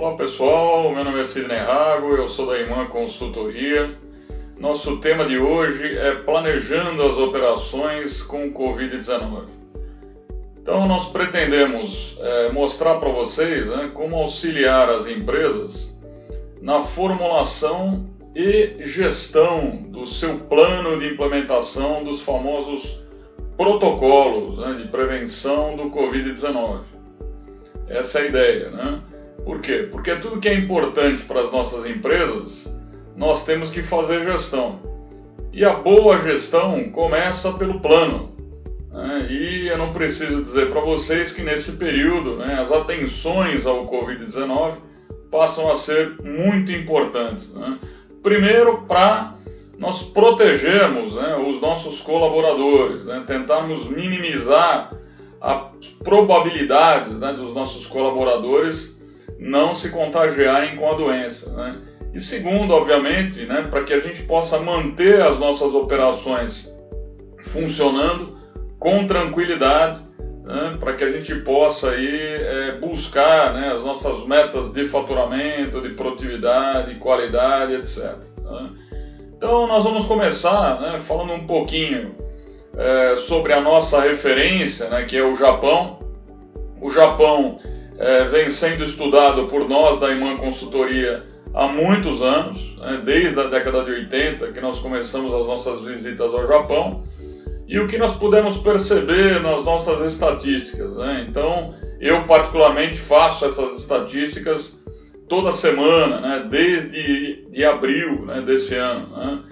Olá pessoal, meu nome é Sidney Rago, eu sou da IMAN Consultoria. Nosso tema de hoje é planejando as operações com Covid-19. Então nós pretendemos mostrar para vocês como auxiliar as empresas na formulação e gestão do seu plano de implementação dos famosos protocolos de prevenção do Covid-19. Essa é a ideia, né? Por quê? Porque tudo que é importante para as nossas empresas, nós temos que fazer gestão. E a boa gestão começa pelo plano. E eu não preciso dizer para vocês que nesse período, as atenções ao Covid-19 passam a ser muito importantes. Primeiro, para nós protegermos os nossos colaboradores, tentarmos minimizar as probabilidades dos nossos colaboradores não se contagiarem com a doença. E segundo, obviamente, para que a gente possa manter as nossas operações funcionando com tranquilidade, para que a gente possa aí, buscar as nossas metas de faturamento, de produtividade, qualidade, etc. Então nós vamos começar falando um pouquinho sobre a nossa referência, que é o Japão. O Japão vem sendo estudado por nós da IMAN Consultoria há muitos anos, desde a década de 80 que nós começamos as nossas visitas ao Japão, e o que nós pudemos perceber nas nossas estatísticas. Então eu particularmente faço essas estatísticas toda semana, desde de abril desse ano,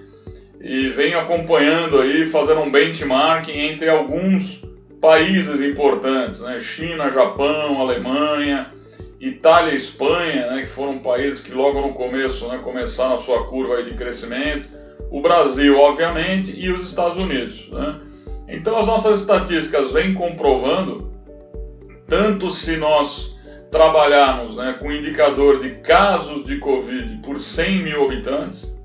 e venho acompanhando aí, fazendo um benchmarking entre alguns países importantes, China, Japão, Alemanha, Itália e Espanha, que foram países que logo no começo começaram a sua curva aí de crescimento, o Brasil, obviamente, e os Estados Unidos. Então as nossas estatísticas vêm comprovando, tanto se nós trabalharmos com indicador de casos de Covid por 100 mil habitantes,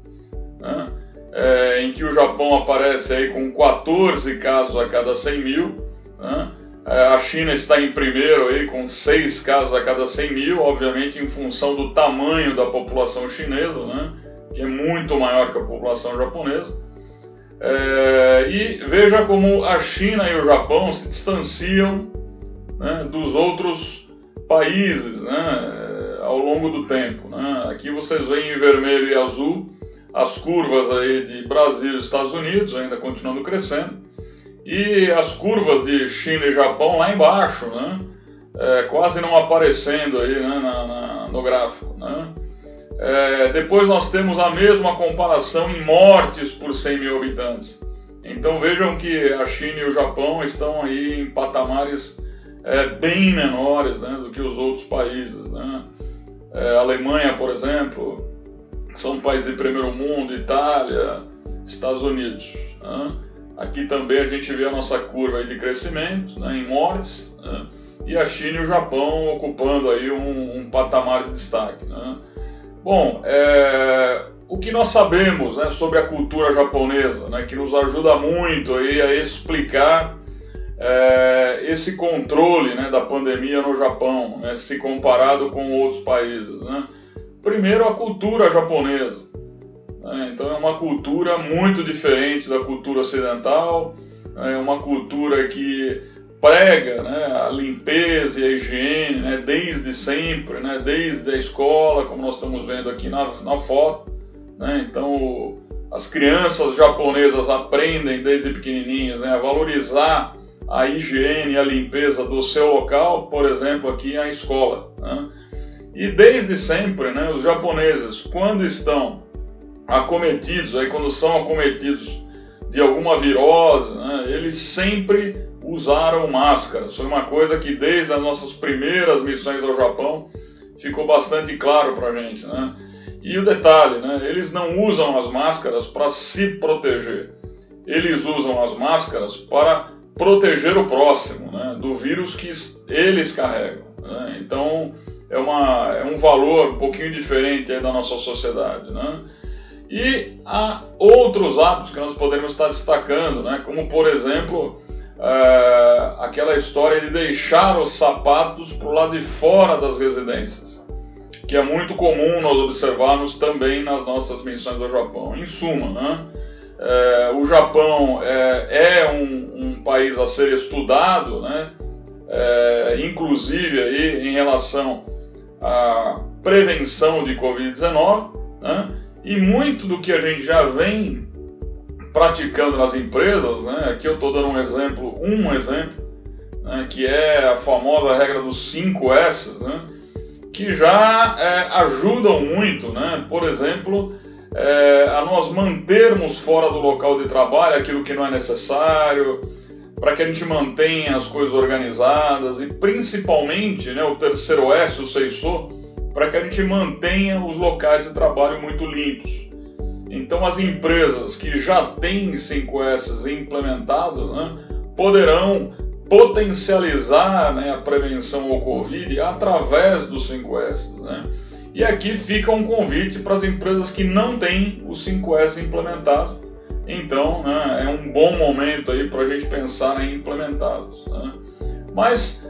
em que o Japão aparece aí com 14 casos a cada 100 mil, a China está em primeiro aí com 6 casos a cada 100 mil, obviamente em função do tamanho da população chinesa, que é muito maior que a população japonesa. E veja como a China e o Japão se distanciam dos outros países ao longo do tempo. Aqui vocês veem em vermelho e azul as curvas aí de Brasil e Estados Unidos, ainda continuando crescendo, e as curvas de China e Japão lá embaixo, quase não aparecendo aí no gráfico. Depois nós temos a mesma comparação em mortes por 100 mil habitantes. Então vejam que a China e o Japão estão aí em patamares bem menores do que os outros países. A Alemanha, por exemplo, são países de primeiro mundo, Itália, Estados Unidos. Aqui também a gente vê a nossa curva aí de crescimento em mortes, e a China e o Japão ocupando aí um patamar de destaque. Bom, o que nós sabemos sobre a cultura japonesa, que nos ajuda muito aí a explicar esse controle da pandemia no Japão, se comparado com outros países. Primeiro, a cultura japonesa. Então é uma cultura muito diferente da cultura ocidental, é uma cultura que prega a limpeza e a higiene desde sempre, desde a escola, como nós estamos vendo aqui na foto. Então as crianças japonesas aprendem desde pequenininhas a valorizar a higiene e a limpeza do seu local, por exemplo, aqui na escola. E desde sempre, os japoneses, quando estão acometidos, quando são acometidos de alguma virose, eles sempre usaram máscaras. Foi uma coisa que desde as nossas primeiras missões ao Japão ficou bastante claro para a gente. E o detalhe, eles não usam as máscaras para se proteger, eles usam as máscaras para proteger o próximo do vírus que eles carregam. Então é um valor um pouquinho diferente da nossa sociedade. E há outros hábitos que nós poderíamos estar destacando, como por exemplo aquela história de deixar os sapatos para o lado de fora das residências, que que é muito comum nós observarmos também nas nossas missões ao Japão. Em suma, né, o Japão é um país a ser estudado, né, inclusive aí em relação à prevenção de Covid-19, né, e muito do que a gente já vem praticando nas empresas, né, aqui eu estou dando um exemplo, né, que é a famosa regra dos 5 S, né, que já ajudam muito, né, por exemplo, a nós mantermos fora do local de trabalho aquilo que não é necessário, para que a gente mantenha as coisas organizadas e principalmente, né, o terceiro S, o Seiso, para que a gente mantenha os locais de trabalho muito limpos. Então as empresas que já têm 5S implementados, né, poderão potencializar, né, a prevenção ao Covid através dos 5S. Né? E aqui fica um convite para as empresas que não têm os 5S implementados. Então, né, é um bom momento aí para a gente pensar em implementá-los. Né? Mas,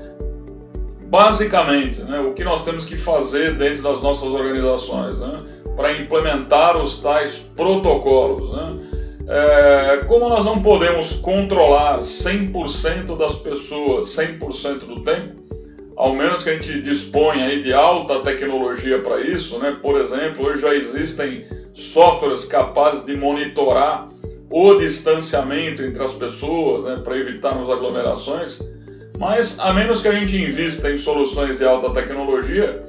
basicamente, né, o que nós temos que fazer dentro das nossas organizações, né, para implementar os tais protocolos, né? Como nós não podemos controlar 100% das pessoas 100% do tempo, ao menos que a gente disponha aí de alta tecnologia para isso, né? Por exemplo, hoje já existem softwares capazes de monitorar o distanciamento entre as pessoas, né, para evitarmos aglomerações, mas a menos que a gente invista em soluções de alta tecnologia,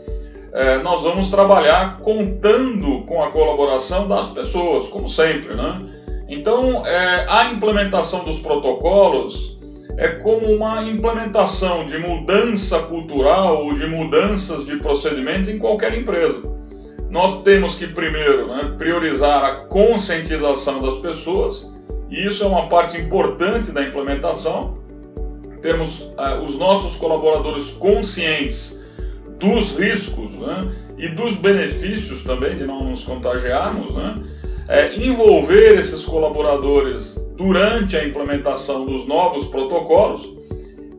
nós vamos trabalhar contando com a colaboração das pessoas, como sempre, né? Então, a implementação dos protocolos é como uma implementação de mudança cultural ou de mudanças de procedimentos em qualquer empresa. Nós temos que primeiro, né, priorizar a conscientização das pessoas, e isso é uma parte importante da implementação. Temos os nossos colaboradores conscientes dos riscos, né, e dos benefícios também de não nos contagiarmos, né, envolver esses colaboradores durante a implementação dos novos protocolos,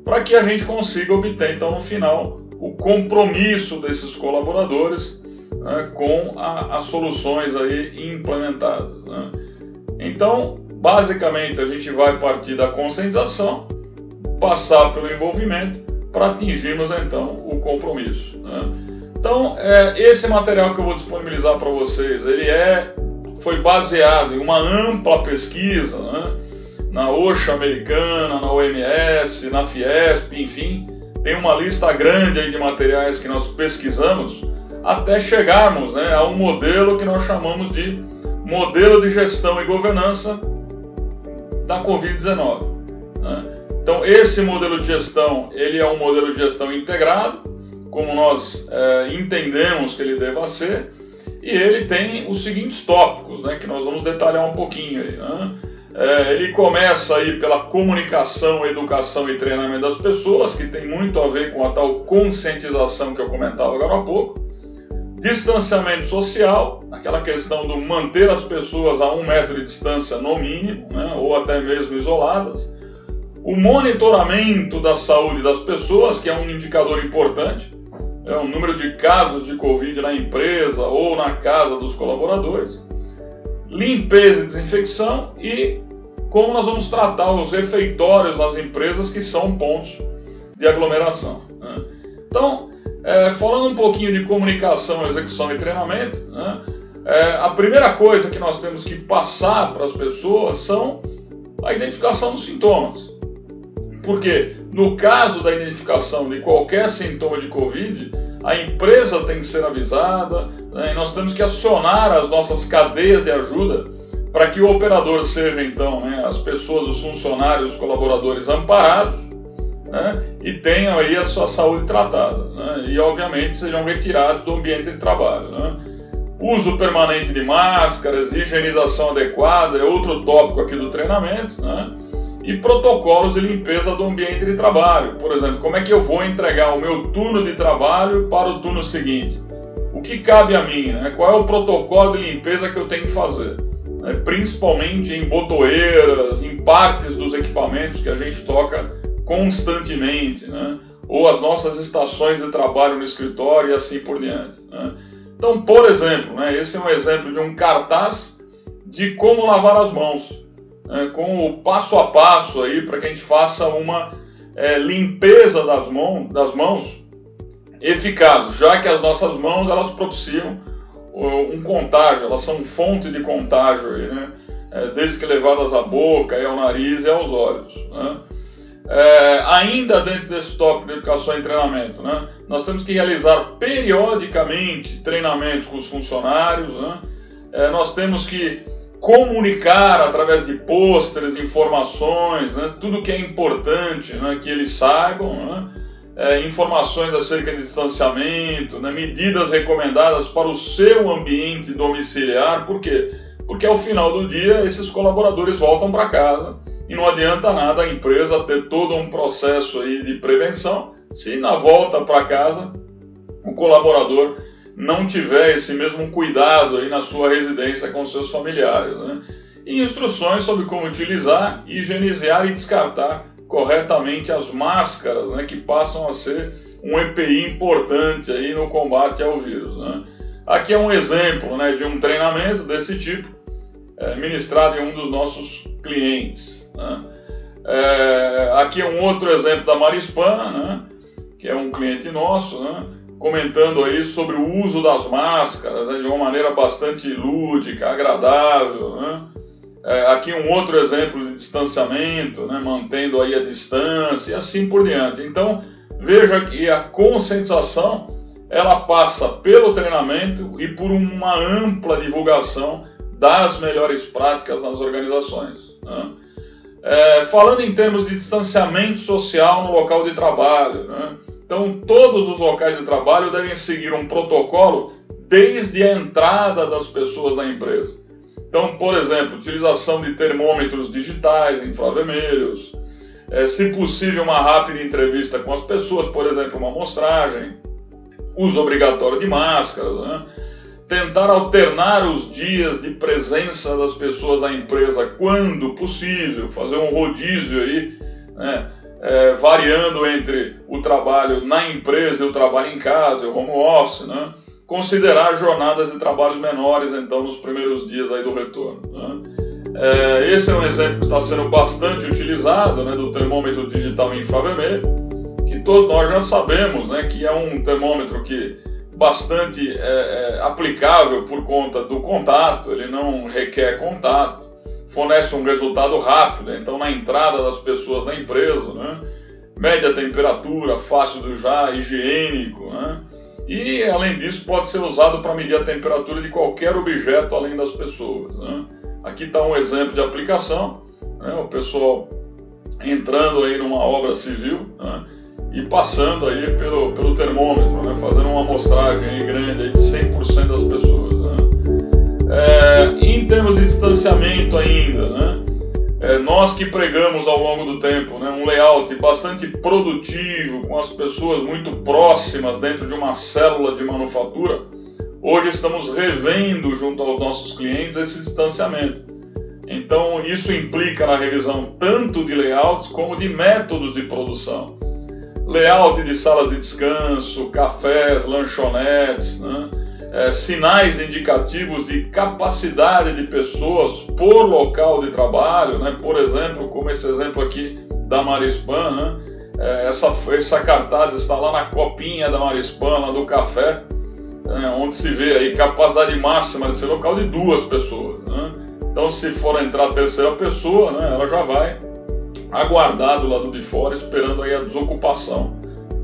para que a gente consiga obter, então, no final, o compromisso desses colaboradores, né, com as soluções aí implementadas. Né. Então, basicamente, a gente vai partir da conscientização, passar pelo envolvimento, para atingirmos, então, o compromisso. Né. Então, esse material que eu vou disponibilizar para vocês, ele foi baseado em uma ampla pesquisa, né, na OSHA americana, na OMS, na Fiesp, enfim, tem uma lista grande aí de materiais que nós pesquisamos até chegarmos, né, a um modelo que nós chamamos de modelo de gestão e governança da Covid-19. Né. Então, esse modelo de gestão, ele é um modelo de gestão integrado, como nós entendemos que ele deva ser, e ele tem os seguintes tópicos, né, que nós vamos detalhar um pouquinho aí, né? Ele começa aí pela comunicação, educação e treinamento das pessoas, que tem muito a ver com a tal conscientização que eu comentava agora há pouco. Distanciamento social, aquela questão do manter as pessoas a 1 metro de distância no mínimo, né, ou até mesmo isoladas. O monitoramento da saúde das pessoas, que é um indicador importante, é o número de casos de Covid na empresa ou na casa dos colaboradores. Limpeza e desinfecção e como nós vamos tratar os refeitórios nas empresas, que são pontos de aglomeração. Né? Então, falando um pouquinho de comunicação, execução e treinamento, né? A primeira coisa que nós temos que passar para as pessoas são a identificação dos sintomas. Porque no caso da identificação de qualquer sintoma de Covid, a empresa tem que ser avisada, né, e nós temos que acionar as nossas cadeias de ajuda para que o operador seja, então, né, as pessoas, os funcionários, os colaboradores amparados, né, e tenham aí a sua saúde tratada, né, e obviamente sejam retirados do ambiente de trabalho. Né. Uso permanente de máscaras, higienização adequada é outro tópico aqui do treinamento, né? E protocolos de limpeza do ambiente de trabalho. Por exemplo, como é que eu vou entregar o meu turno de trabalho para o turno seguinte? O que cabe a mim? Né? Qual é o protocolo de limpeza que eu tenho que fazer? Principalmente em botoeiras, em partes dos equipamentos que a gente toca constantemente. Né? ou as nossas estações de trabalho no escritório e assim por diante, né? Então, por exemplo, né, esse é um exemplo de um cartaz de como lavar as mãos, né, com o passo a passo aí para que a gente faça uma limpeza das mãos eficaz, já que as nossas mãos elas propiciam um contágio, elas são fonte de contágio aí, né? Desde que levadas à boca, ao nariz e aos olhos, né? Ainda dentro desse tópico de educação e treinamento, né, nós temos que realizar periodicamente treinamentos com os funcionários, né? Nós temos que comunicar através de pôsteres, informações, né, tudo que é importante, né, que eles saibam, né, informações acerca de distanciamento, né, medidas recomendadas para o seu ambiente domiciliar. Por quê? Porque ao final do dia esses colaboradores voltam para casa e não adianta nada a empresa ter todo um processo aí de prevenção se na volta para casa o colaborador não tiver esse mesmo cuidado aí na sua residência com seus familiares, né? E instruções sobre como utilizar, higienizar e descartar corretamente as máscaras, né, que passam a ser um EPI importante aí no combate ao vírus, né? Aqui é um exemplo, né, de um treinamento desse tipo ministrado em um dos nossos clientes, né? Aqui é um outro exemplo da Marispan, né, que é um cliente nosso, né, comentando aí sobre o uso das máscaras, né, de uma maneira bastante lúdica, agradável, né? Aqui um outro exemplo de distanciamento, né, mantendo aí a distância e assim por diante. Então, veja que a conscientização ela passa pelo treinamento e por uma ampla divulgação das melhores práticas nas organizações, né? Falando em termos de distanciamento social no local de trabalho, né? Então, todos os locais de trabalho devem seguir um protocolo desde a entrada das pessoas na empresa. Então, por exemplo, utilização de termômetros digitais infravermelhos, se possível uma rápida entrevista com as pessoas, por exemplo, uma amostragem, uso obrigatório de máscaras, né? Tentar alternar os dias de presença das pessoas na empresa quando possível, fazer um rodízio aí, né? Variando entre o trabalho na empresa e o trabalho em casa, o home office, né? Considerar jornadas de trabalho menores, então, nos primeiros dias aí do retorno, né? Esse é um exemplo que está sendo bastante utilizado, né, do termômetro digital infravermelho, que todos nós já sabemos, né, que é um termômetro que bastante aplicável por conta do contato, ele não requer contato, fornece um resultado rápido, então na entrada das pessoas na empresa, né, mede a temperatura, fácil de usar, higiênico, né, e além disso pode ser usado para medir a temperatura de qualquer objeto além das pessoas, né. Aqui está um exemplo de aplicação, né, o pessoal entrando aí numa obra civil, né, e passando aí pelo termômetro, né, fazendo uma amostragem aí grande aí de 100% das pessoas, né. Em termos de distanciamento ainda, né, nós que pregamos ao longo do tempo, né, um layout bastante produtivo, com as pessoas muito próximas dentro de uma célula de manufatura, hoje estamos revendo junto aos nossos clientes esse distanciamento. Então isso implica na revisão tanto de layouts como de métodos de produção. Layout de salas de descanso, cafés, lanchonetes, né? Sinais indicativos de capacidade de pessoas por local de trabalho, né? Por exemplo, como esse exemplo aqui da Marispan, né? Essa cartaz está lá na copinha da Marispan, lá do café, onde se vê aí capacidade máxima de ser local de 2 pessoas, né? Então, se for entrar a terceira pessoa, né, ela já vai aguardar do lado de fora, esperando aí a desocupação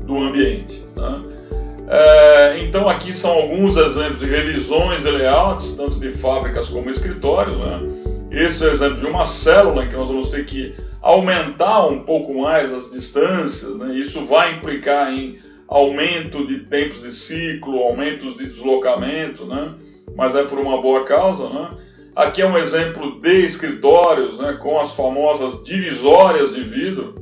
do ambiente, né? Então aqui são alguns exemplos de revisões de layouts, tanto de fábricas como escritórios, né? Esse é o exemplo de uma célula em que nós vamos ter que aumentar um pouco mais as distâncias, né? Isso vai implicar em aumento de tempos de ciclo, aumentos de deslocamento, né? Mas é por uma boa causa, né? Aqui é um exemplo de escritórios, né, com as famosas divisórias de vidro,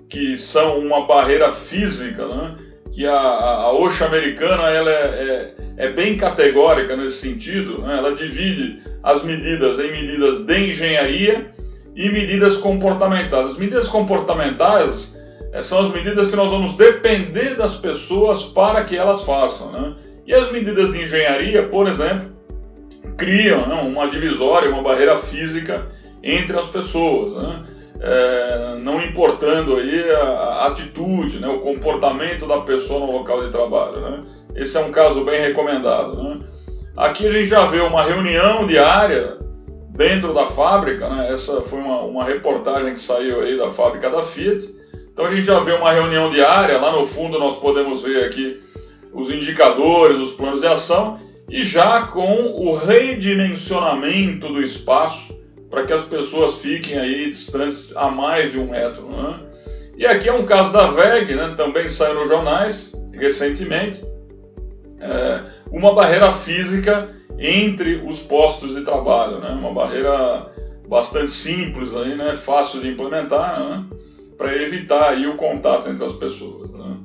que são uma barreira física, né, que a OSHA americana ela é bem categórica nesse sentido, né, ela divide as medidas em medidas de engenharia e medidas comportamentais. As medidas comportamentais são as medidas que nós vamos depender das pessoas para que elas façam, né? E as medidas de engenharia, por exemplo, criam, né, uma divisória, uma barreira física entre as pessoas, né? Não importando aí a atitude, né, o comportamento da pessoa no local de trabalho, né? Esse é um caso bem recomendado, né? Aqui a gente já vê uma reunião diária dentro da fábrica, né? Essa foi uma reportagem que saiu aí da fábrica da Fiat. Então a gente já vê uma reunião diária, lá no fundo nós podemos ver aqui os indicadores, os planos de ação, e já com o redimensionamento do espaço para que as pessoas fiquem aí distantes a mais de 1 metro, né? E aqui é um caso da WEG, né? Também saiu nos jornais recentemente, uma barreira física entre os postos de trabalho, né? Uma barreira bastante simples, aí, né? Fácil de implementar, né? Para evitar aí o contato entre as pessoas, né?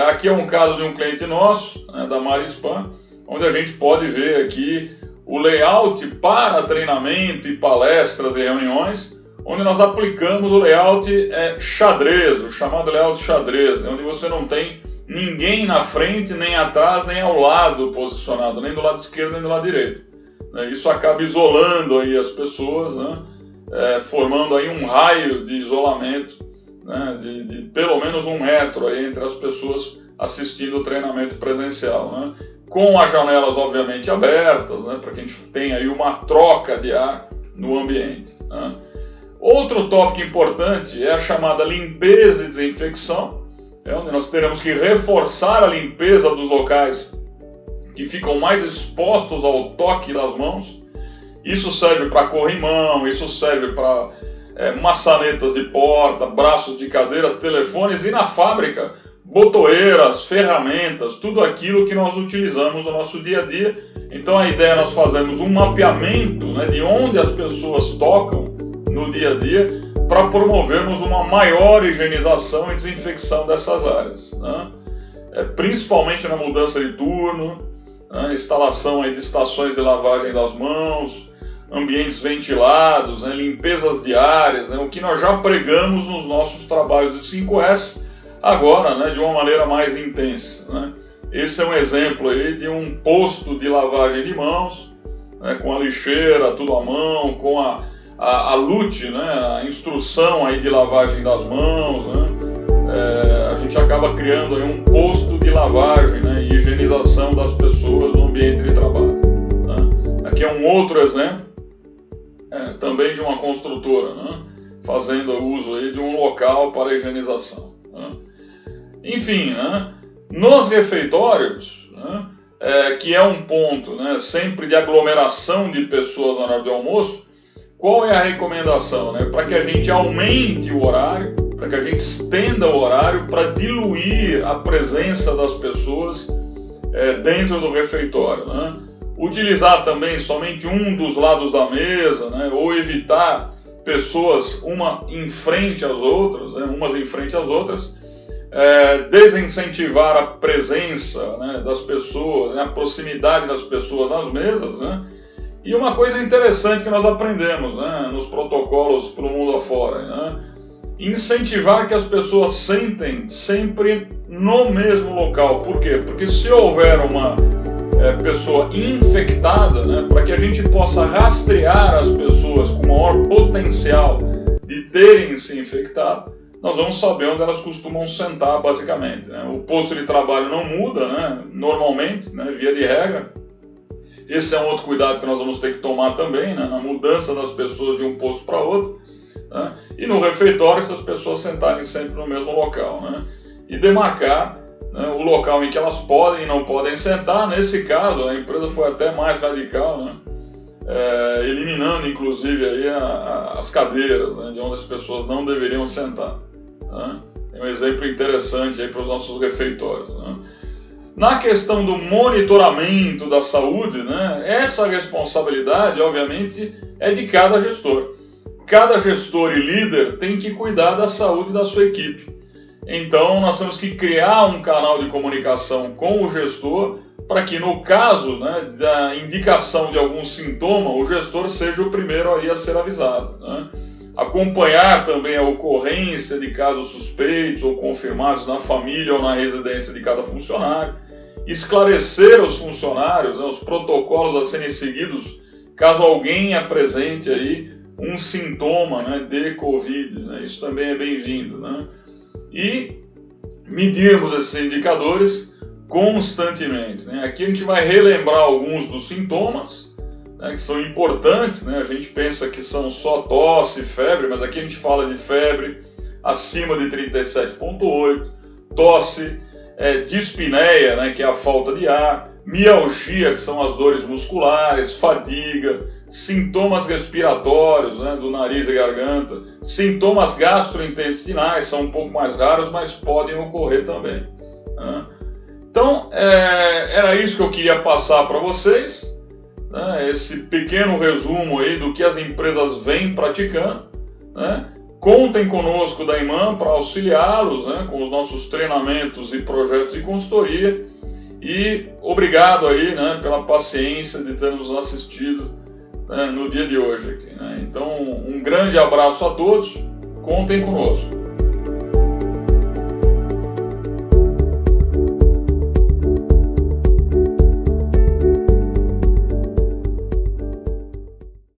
Aqui é um caso de um cliente nosso, né? Da Marispan, onde a gente pode ver aqui o layout para treinamento e palestras e reuniões, onde nós aplicamos o layout xadrez, o chamado layout xadrez, né? Onde você não tem ninguém na frente, nem atrás, nem ao lado posicionado, nem do lado esquerdo, nem do lado direito. Isso acaba isolando aí as pessoas, né? Formando aí um raio de isolamento, né? de pelo menos 1 metro aí entre as pessoas assistindo o treinamento presencial, né? Com as janelas obviamente abertas, né? Para que a gente tenha aí uma troca de ar no ambiente, né? Outro tópico importante é a chamada limpeza e desinfecção, onde nós teremos que reforçar a limpeza dos locais que ficam mais expostos ao toque das mãos. Isso serve para corrimão, isso serve para maçanetas de porta, braços de cadeiras, telefones e na fábrica, botoeiras, ferramentas, tudo aquilo que nós utilizamos no nosso dia a dia. Então a ideia é nós fazermos um mapeamento, né, de onde as pessoas tocam no dia a dia, para promovermos uma maior higienização e desinfecção dessas áreas, né? Principalmente na mudança de turno, né? Instalação aí de estações de lavagem das mãos, ambientes ventilados, né? Limpezas diárias, né? O que nós já pregamos nos nossos trabalhos de 5S, agora, né, de uma maneira mais intensa, né? Esse é um exemplo aí de um posto de lavagem de mãos, né, com a lixeira, tudo à mão, com a LUT, né, a instrução aí de lavagem das mãos, né? A gente acaba criando aí um posto de lavagem, né, e higienização das pessoas no ambiente de trabalho, né? Aqui é um outro exemplo, também de uma construtora, né, fazendo uso aí de um local para higienização, né? Enfim, né, nos refeitórios, né, que é um ponto, né, sempre de aglomeração de pessoas na hora do almoço, qual é a recomendação, né? Para que a gente aumente o horário, para que a gente estenda o horário, para diluir a presença das pessoas dentro do refeitório, né? Utilizar também somente um dos lados da mesa, né? Ou evitar pessoas uma em frente às outras, né? Umas em frente às outras, desincentivar a presença, né, das pessoas, né? A proximidade das pessoas nas mesas, né? E uma coisa interessante que nós aprendemos, né, nos protocolos para o mundo afora, né, incentivar que as pessoas sentem sempre no mesmo local. Por quê? Porque se houver uma pessoa infectada, né, para que a gente possa rastrear as pessoas com maior potencial de terem se infectado, nós vamos saber onde elas costumam sentar, basicamente, né? O posto de trabalho não muda, né, normalmente, né, via de regra. Esse é um outro cuidado que nós vamos ter que tomar também, né, na mudança das pessoas de um posto para outro, né? E no refeitório, essas pessoas sentarem sempre no mesmo local, né? E demarcar, né, o local em que elas podem e não podem sentar. Nesse caso, a empresa foi até mais radical, né? Eliminando inclusive aí as cadeiras, né, de onde as pessoas não deveriam sentar, né? É um exemplo interessante aí para os nossos refeitórios, né? Na questão do monitoramento da saúde, né, essa responsabilidade, obviamente, é de cada gestor. Cada gestor e líder tem que cuidar da saúde da sua equipe. Então, nós temos que criar um canal de comunicação com o gestor para que, no caso, né, da indicação de algum sintoma, o gestor seja o primeiro aí a ser avisado, né? acompanhar também a ocorrência de casos suspeitos ou confirmados na família ou na residência de cada funcionário, esclarecer aos funcionários, né, os protocolos a serem seguidos caso alguém apresente aí um sintoma, né, de Covid, né, isso também é bem-vindo, né, e medirmos esses indicadores constantemente, né. Aqui a gente vai relembrar alguns dos sintomas, né, que são importantes, né, a gente pensa que são só tosse e febre, mas aqui a gente fala de febre acima de 37,8, tosse, dispneia, né, que é a falta de ar, mialgia, que são as dores musculares, fadiga, sintomas respiratórios, né, do nariz e garganta, sintomas gastrointestinais, são um pouco mais raros, mas podem ocorrer também, né? Então, era isso que eu queria passar para vocês, né, esse pequeno resumo aí do que as empresas vêm praticando, né? Contem conosco da IMAN para auxiliá-los, né, com os nossos treinamentos e projetos de consultoria. E obrigado aí, né, pela paciência de ter nos assistido, né, no dia de hoje aqui, né? Então, um grande abraço a todos, contem conosco.